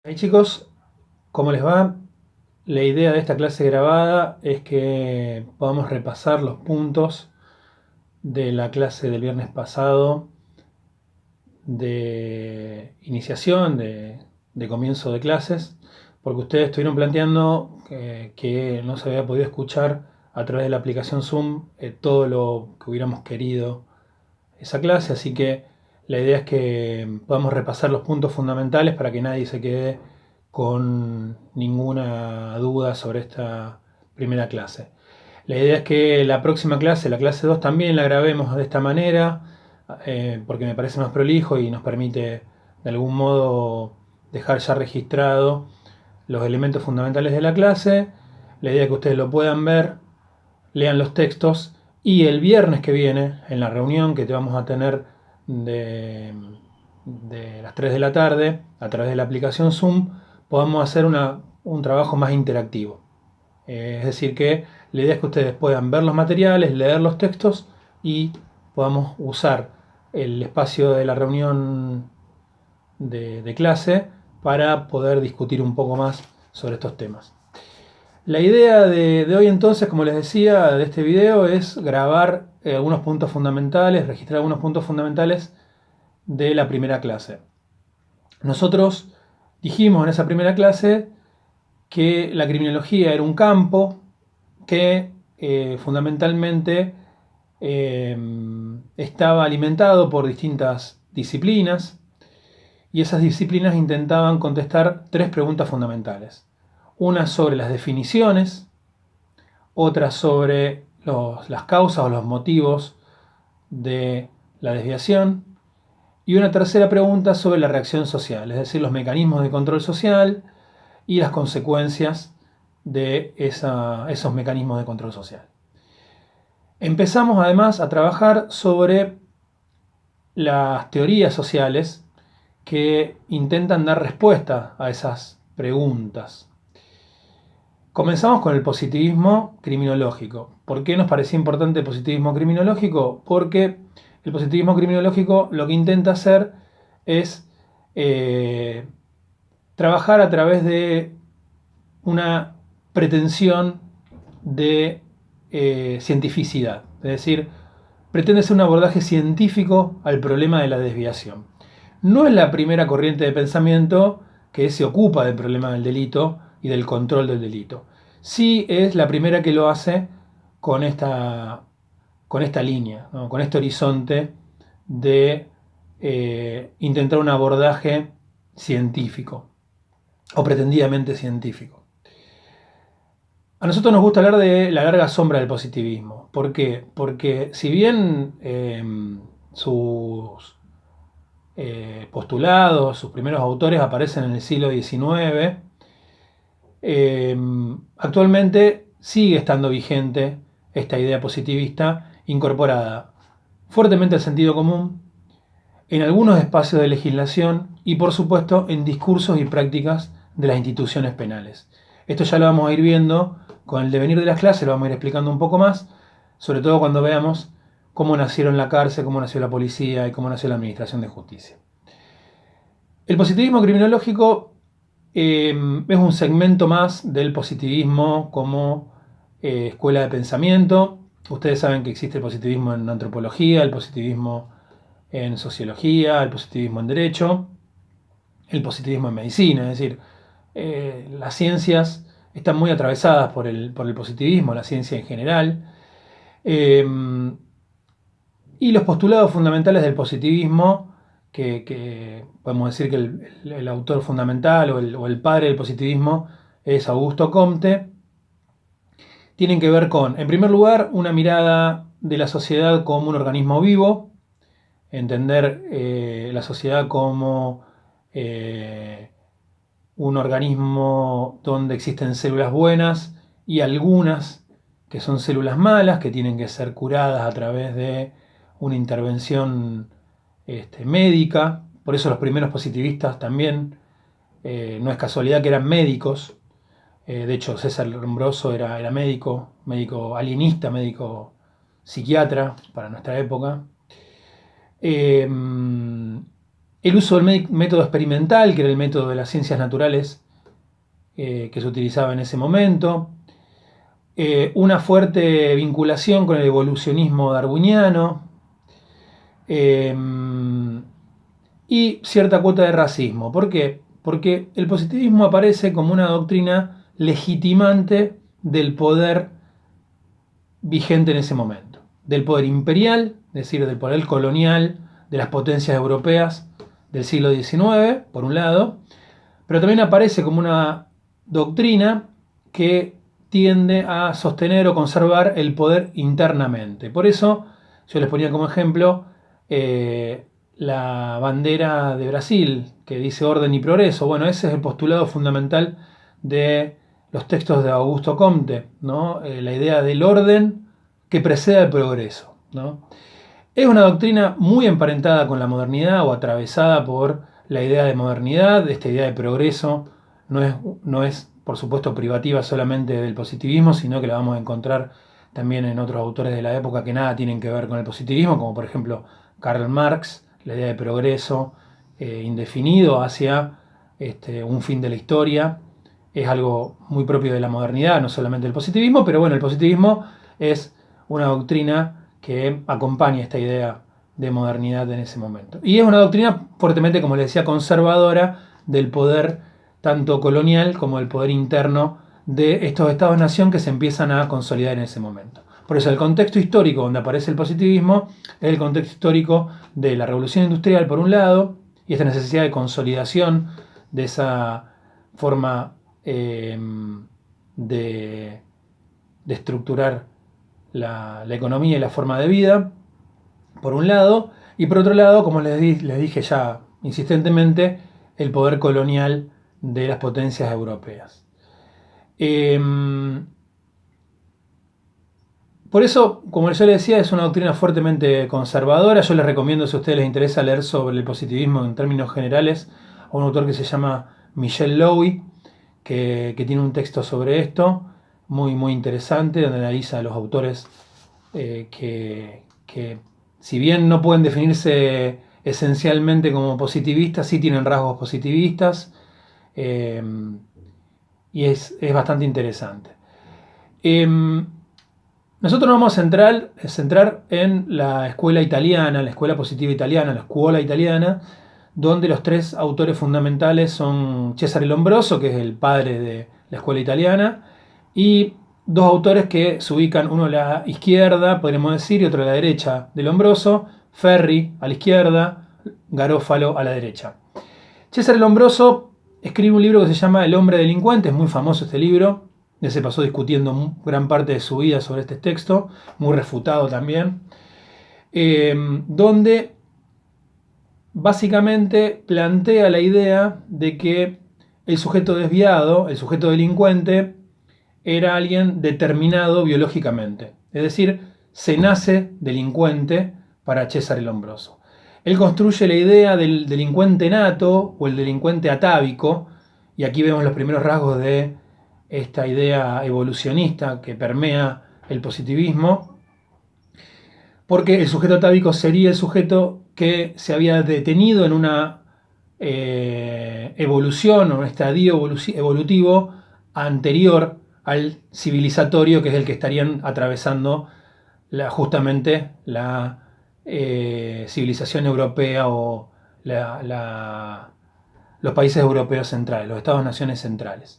Hey chicos, ¿cómo les va? La idea de esta clase grabada es que podamos repasar los puntos de la clase del viernes pasado de iniciación, de comienzo de clases, porque ustedes estuvieron planteando que no se había podido escuchar a través de la aplicación Zoom todo lo que hubiéramos querido esa clase, así que la idea es que podamos repasar los puntos fundamentales para que nadie se quede con ninguna duda sobre esta primera clase. La idea es que la próxima clase, la clase 2, también la grabemos de esta manera, porque me parece más prolijo y nos permite de algún modo dejar ya registrado los elementos fundamentales de la clase. La idea es que ustedes lo puedan ver, lean los textos y el viernes que viene, en la reunión que te vamos a tener de, de las 3 de la tarde a través de la aplicación Zoom, podamos hacer un trabajo más interactivo. Es decir, que la idea es que ustedes puedan ver los materiales, leer los textos y podamos usar el espacio de la reunión de clase para poder discutir un poco más sobre estos temas. La idea de hoy entonces, como les decía, de este video es grabar algunos puntos fundamentales, registrar algunos puntos fundamentales de la primera clase. Nosotros dijimos en esa primera clase que la criminología era un campo que fundamentalmente estaba alimentado por distintas disciplinas y esas disciplinas intentaban contestar tres preguntas fundamentales. Una sobre las definiciones, otra sobre las causas o los motivos de la desviación y una tercera pregunta sobre la reacción social, es decir, los mecanismos de control social y las consecuencias de esos mecanismos de control social. Empezamos además a trabajar sobre las teorías sociales que intentan dar respuesta a esas preguntas. Comenzamos con el positivismo criminológico. ¿Por qué nos parecía importante el positivismo criminológico? Porque el positivismo criminológico lo que intenta hacer es trabajar a través de una pretensión de cientificidad. Es decir, pretende ser un abordaje científico al problema de la desviación. No es la primera corriente de pensamiento que se ocupa del problema del delito y del control del delito. Sí es la primera que lo hace con esta línea, ¿no? Con este horizonte de intentar un abordaje científico o pretendidamente científico. A nosotros nos gusta hablar de la larga sombra del positivismo. ¿Por qué? Porque si bien sus postulados, sus primeros autores aparecen en el siglo XIX, actualmente sigue estando vigente esta idea positivista incorporada fuertemente al sentido común, en algunos espacios de legislación y por supuesto en discursos y prácticas de las instituciones penales. Esto ya lo vamos a ir viendo con el devenir de las clases, lo vamos a ir explicando un poco más, sobre todo cuando veamos cómo nacieron la cárcel, cómo nació la policía y cómo nació la administración de justicia. El positivismo criminológico es un segmento más del positivismo como escuela de pensamiento. Ustedes saben que existe el positivismo en antropología, el positivismo en sociología, el positivismo en derecho, el positivismo en medicina. Es decir, las ciencias están muy atravesadas por el positivismo, la ciencia en general. Eh, y los postulados fundamentales del positivismo, que podemos decir que el autor fundamental o el padre del positivismo es Augusto Comte, tienen que ver con, en primer lugar, una mirada de la sociedad como un organismo vivo, entender la sociedad como un organismo donde existen células buenas y algunas que son células malas, que tienen que ser curadas a través de una intervención médica. Por eso los primeros positivistas también, no es casualidad que eran médicos. De hecho, César Lombroso era médico, médico alienista, médico psiquiatra para nuestra época. el uso del método experimental, que era el método de las ciencias naturales que se utilizaba en ese momento, una fuerte vinculación con el evolucionismo darwiniano, eh, y cierta cuota de racismo. ¿Por qué? Porque el positivismo aparece como una doctrina legitimante del poder vigente en ese momento, del poder imperial, es decir, del poder colonial de las potencias europeas del siglo XIX, por un lado, pero también aparece como una doctrina que tiende a sostener o conservar el poder internamente. Por eso yo les ponía como ejemplo la bandera de Brasil, que dice orden y progreso. Bueno, ese es el postulado fundamental de los textos de Augusto Comte, ¿no? La idea del orden que precede al progreso, ¿no? Es una doctrina muy emparentada con la modernidad o atravesada por la idea de modernidad. Esta idea de progreso no es, por supuesto, privativa solamente del positivismo, sino que la vamos a encontrar también en otros autores de la época que nada tienen que ver con el positivismo, como por ejemplo Karl Marx, la idea de progreso indefinido hacia un fin de la historia. Es algo muy propio de la modernidad, no solamente del positivismo, pero bueno, el positivismo es una doctrina que acompaña esta idea de modernidad en ese momento. Y es una doctrina fuertemente, como les decía, conservadora del poder tanto colonial como del poder interno de estos estados-nación que se empiezan a consolidar en ese momento. Por eso el contexto histórico donde aparece el positivismo es el contexto histórico de la revolución industrial por un lado y esta necesidad de consolidación de esa forma de estructurar la economía y la forma de vida, por un lado, y por otro lado, como les dije ya insistentemente, el poder colonial de las potencias europeas. Por eso, como yo les decía, es una doctrina fuertemente conservadora. Yo les recomiendo, si a ustedes les interesa leer sobre el positivismo en términos generales, a un autor que se llama Michel Lowy, que tiene un texto sobre esto, muy, muy interesante, donde analiza a los autores que si bien no pueden definirse esencialmente como positivistas, sí tienen rasgos positivistas, eh, y es bastante interesante. Nosotros nos vamos a centrar en la escuela italiana, la escuela positiva italiana, la scuola italiana, donde los tres autores fundamentales son Cesare Lombroso, que es el padre de la escuela italiana, y dos autores que se ubican, uno a la izquierda, podríamos decir, y otro a la derecha de Lombroso, Ferri a la izquierda, Garofalo a la derecha. Cesare Lombroso escribe un libro que se llama El hombre delincuente, es muy famoso este libro, ya se pasó discutiendo gran parte de su vida sobre este texto, muy refutado también, donde básicamente plantea la idea de que el sujeto desviado, el sujeto delincuente, era alguien determinado biológicamente. Es decir, se nace delincuente para Cesare Lombroso. Él construye la idea del delincuente nato o el delincuente atávico, y aquí vemos los primeros rasgos de esta idea evolucionista que permea el positivismo, porque el sujeto atávico sería el sujeto que se había detenido en una evolución o un estadio evolutivo anterior al civilizatorio, que es el que estarían atravesando justamente la civilización europea o los países europeos centrales, los estados-naciones centrales.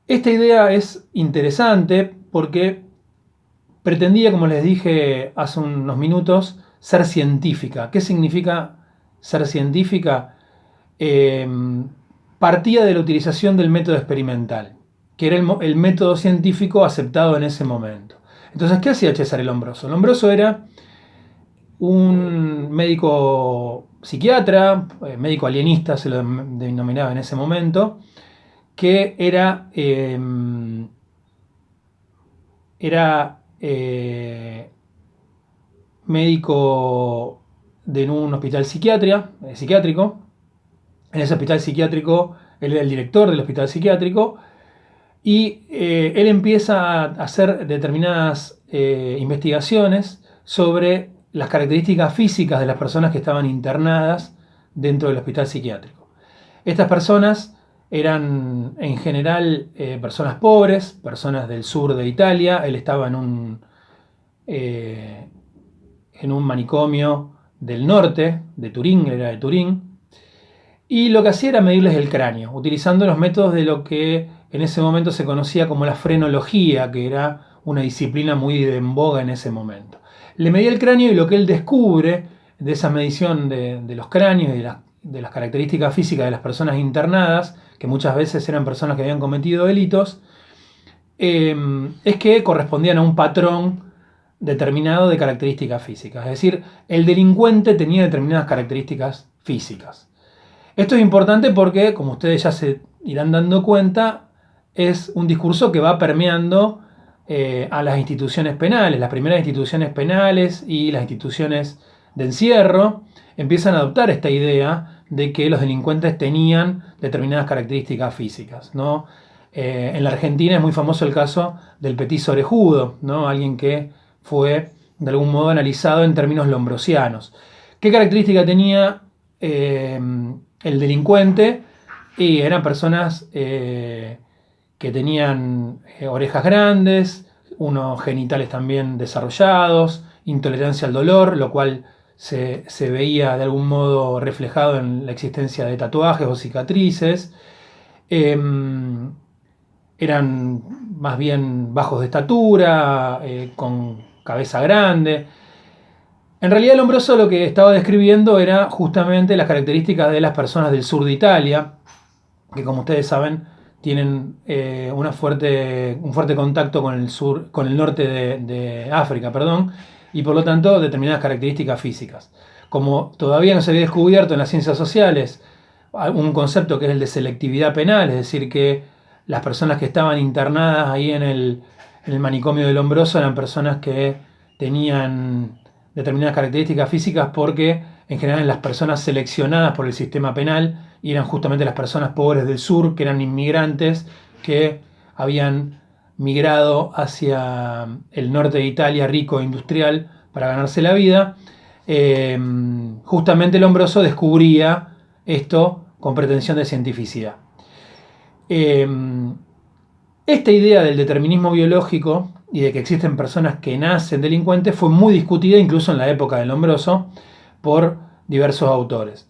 Esta idea es interesante porque pretendía, como les dije hace unos minutos, ser científica. ¿Qué significa ser científica? Partía de la utilización del método experimental, que era el método científico aceptado en ese momento. Entonces, ¿qué hacía Cesare Lombroso? Lombroso era un médico psiquiatra, médico alienista se lo denominaba en ese momento, que era médico de un hospital psiquiátrico. En ese hospital psiquiátrico, él era el director del hospital psiquiátrico, y él empieza a hacer determinadas investigaciones sobre las características físicas de las personas que estaban internadas dentro del hospital psiquiátrico. Estas personas eran en general personas pobres, personas del sur de Italia. Él estaba en un manicomio del norte, de Turín, él era de Turín, y lo que hacía era medirles el cráneo, utilizando los métodos de lo que en ese momento se conocía como la frenología, que era una disciplina muy en boga en ese momento. Le medía el cráneo y lo que él descubre de esa medición de los cráneos y de las características físicas de las personas internadas, que muchas veces eran personas que habían cometido delitos, es que correspondían a un patrón determinado de características físicas. Es decir, el delincuente tenía determinadas características físicas. Esto es importante porque, como ustedes ya se irán dando cuenta, es un discurso que va permeando a las instituciones penales. Las primeras instituciones penales y las instituciones de encierro empiezan a adoptar esta idea de que los delincuentes tenían determinadas características físicas, ¿no? En la Argentina es muy famoso el caso del petiso orejudo, ¿no? Alguien que fue de algún modo analizado en términos lombrosianos. ¿Qué característica tenía el delincuente? Y eran personas que tenían orejas grandes, unos genitales también desarrollados, intolerancia al dolor, lo cual se veía de algún modo reflejado en la existencia de tatuajes o cicatrices. Eran más bien bajos de estatura, con cabeza grande. En realidad el Lombroso lo que estaba describiendo era justamente las características de las personas del sur de Italia, que como ustedes saben tienen un fuerte contacto con el norte de África, y por lo tanto determinadas características físicas. Como todavía no se había descubierto en las ciencias sociales un concepto que es el de selectividad penal, es decir, que las personas que estaban internadas ahí en el manicomio del Lombroso eran personas que tenían determinadas características físicas, porque en general las personas seleccionadas por el sistema penal eran justamente las personas pobres del sur, que eran inmigrantes que habían migrado hacia el norte de Italia rico e industrial para ganarse la vida. Justamente Lombroso descubría esto con pretensión de cientificidad. Esta idea del determinismo biológico y de que existen personas que nacen delincuentes fue muy discutida incluso en la época de Lombroso por diversos autores.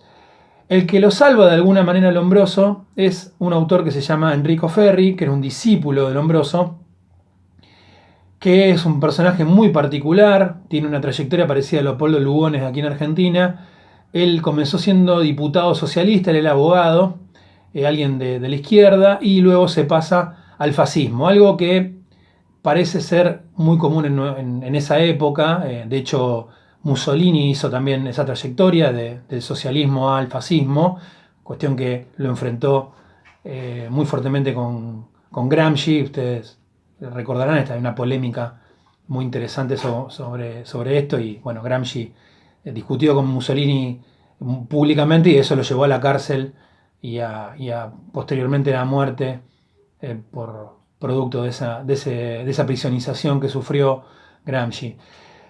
El que lo salva de alguna manera a Lombroso es un autor que se llama Enrico Ferri, que era un discípulo de Lombroso, que es un personaje muy particular, tiene una trayectoria parecida a Leopoldo Lugones aquí en Argentina. Él comenzó siendo diputado socialista, él era abogado, alguien de la izquierda, y luego se pasa al fascismo, algo que parece ser muy común en esa época. De hecho, Mussolini hizo también esa trayectoria del socialismo al fascismo, cuestión que lo enfrentó muy fuertemente con Gramsci. Ustedes recordarán, esta hay una polémica muy interesante sobre esto, y bueno, Gramsci discutió con Mussolini públicamente y eso lo llevó a la cárcel y posteriormente a la muerte por producto de esa prisionización que sufrió Gramsci.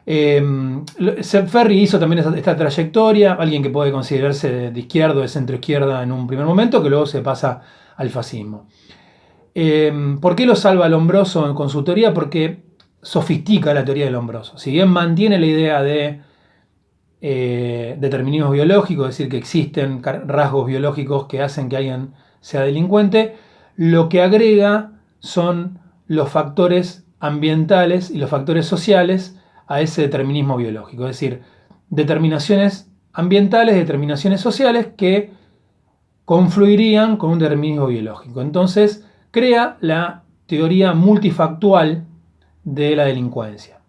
Ferri hizo también esta trayectoria, alguien que puede considerarse de izquierda o de centroizquierda en un primer momento, que luego se pasa al fascismo. ¿Por qué lo salva Lombroso con su teoría? Porque sofistica la teoría de Lombroso. Si bien mantiene la idea de determinismo biológico, es decir, que existen rasgos biológicos que hacen que alguien sea delincuente, lo que agrega son los factores ambientales y los factores sociales a ese determinismo biológico. Es decir, determinaciones ambientales, determinaciones sociales que confluirían con un determinismo biológico. Entonces, crea la teoría multifactual de la delincuencia.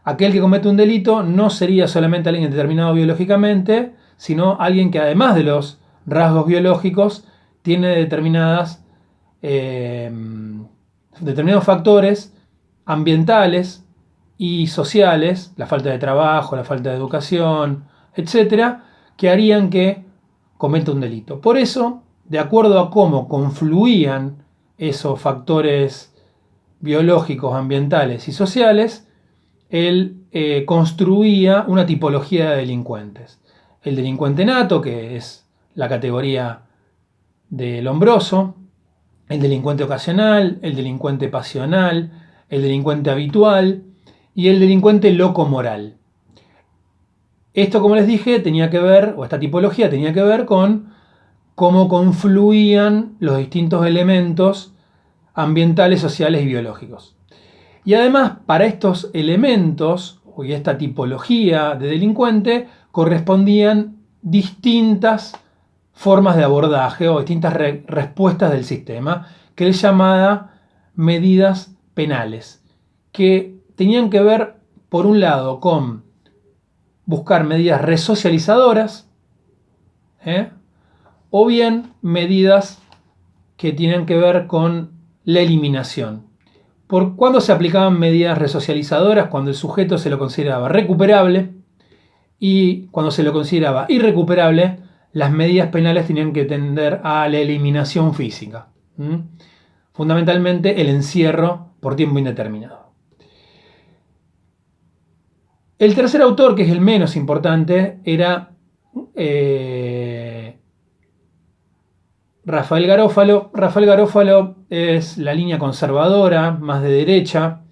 Aquel que comete un delito no sería solamente alguien determinado biológicamente, sino alguien que además de los rasgos biológicos tiene determinados factores ambientales y sociales, la falta de trabajo, la falta de educación, etcétera, que harían que cometa un delito. Por eso, de acuerdo a cómo confluían esos factores biológicos, ambientales y sociales, él construía una tipología de delincuentes. El delincuente nato, que es la categoría de Lombroso, el delincuente ocasional, el delincuente pasional, el delincuente habitual y el delincuente loco-moral. Esto, como les dije, tenía que ver, o esta tipología tenía que ver con cómo confluían los distintos elementos ambientales, sociales y biológicos. Y además, para estos elementos y esta tipología de delincuente correspondían distintas formas de abordaje o distintas respuestas del sistema, que él llamaba medidas penales, que tenían que ver, por un lado, con buscar medidas resocializadoras, o bien medidas que tienen que ver con la eliminación. ¿Por cuándo se aplicaban medidas resocializadoras? Cuando el sujeto se lo consideraba recuperable, y cuando se lo consideraba irrecuperable, las medidas penales tenían que tender a la eliminación física. Fundamentalmente el encierro por tiempo indeterminado. El tercer autor, que es el menos importante, era Rafael Garófalo. Rafael Garófalo es la línea conservadora, más de derecha,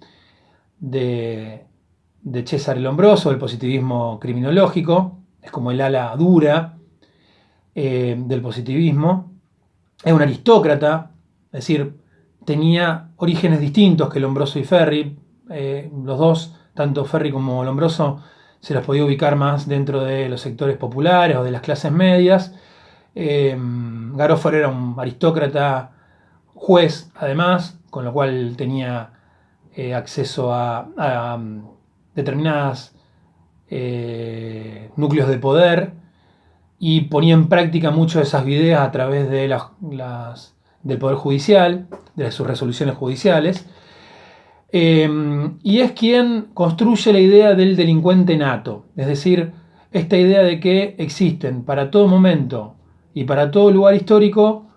de Cesare Lombroso, del positivismo criminológico. Es como el ala dura del positivismo. Es un aristócrata, es decir, tenía orígenes distintos que Lombroso y Ferri. Los dos, tanto Ferri como Lombroso, se los podía ubicar más dentro de los sectores populares o de las clases medias. Garófalo era un aristócrata, juez además, con lo cual tenía acceso a determinados núcleos de poder y ponía en práctica muchas de esas ideas a través de del Poder Judicial, de sus resoluciones judiciales. Y es quien construye la idea del delincuente nato, es decir, esta idea de que existen para todo momento y para todo lugar histórico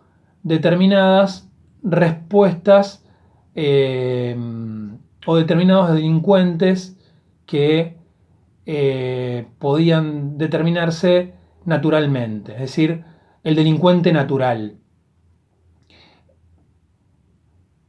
determinadas respuestas o determinados delincuentes que podían determinarse naturalmente, es decir, el delincuente natural.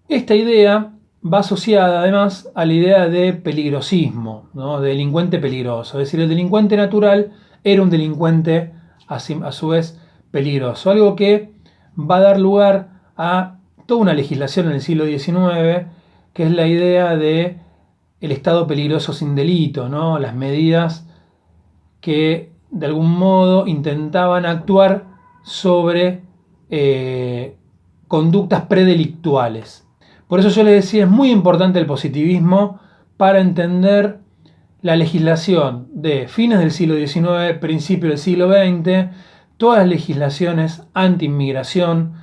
Esta idea va asociada además a la idea de peligrosismo, ¿no? De delincuente peligroso, es decir, el delincuente natural era un delincuente a su vez peligroso, algo que va a dar lugar a toda una legislación en el siglo XIX, que es la idea de el Estado peligroso sin delito, ¿no? Las medidas que de algún modo intentaban actuar sobre conductas predelictuales. Por eso yo les decía, es muy importante el positivismo para entender la legislación de fines del siglo XIX, principios del siglo XX, todas las legislaciones anti-inmigración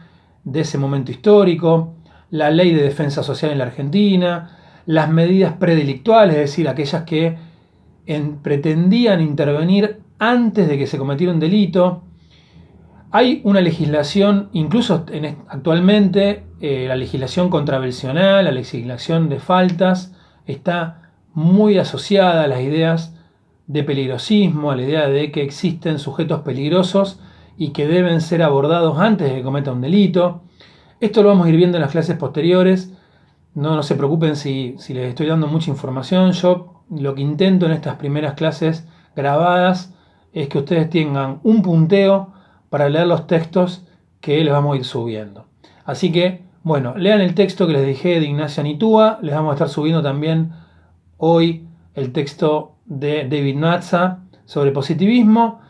de ese momento histórico, la ley de defensa social en la Argentina, las medidas predelictuales, es decir, aquellas que pretendían intervenir antes de que se cometiera un delito. Hay una legislación, incluso actualmente, la legislación contravencional, la legislación de faltas, está muy asociada a las ideas de peligrosismo, a la idea de que existen sujetos peligrosos y que deben ser abordados antes de que cometa un delito. Esto lo vamos a ir viendo en las clases posteriores. No se preocupen si les estoy dando mucha información. Yo lo que intento en estas primeras clases grabadas es que ustedes tengan un punteo para leer los textos que les vamos a ir subiendo. Así que, bueno, lean el texto que les dejé de Ignacia Nitúa. Les vamos a estar subiendo también hoy el texto de David Natsa sobre positivismo.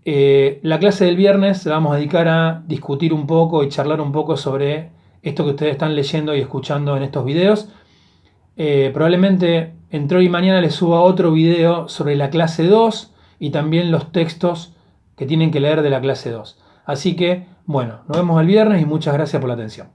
La clase del viernes la vamos a dedicar a discutir un poco y charlar un poco sobre esto que ustedes están leyendo y escuchando en estos videos. Probablemente entre hoy y mañana les suba otro video sobre la clase 2 y también los textos que tienen que leer de la clase 2. Así que, bueno, nos vemos el viernes y muchas gracias por la atención.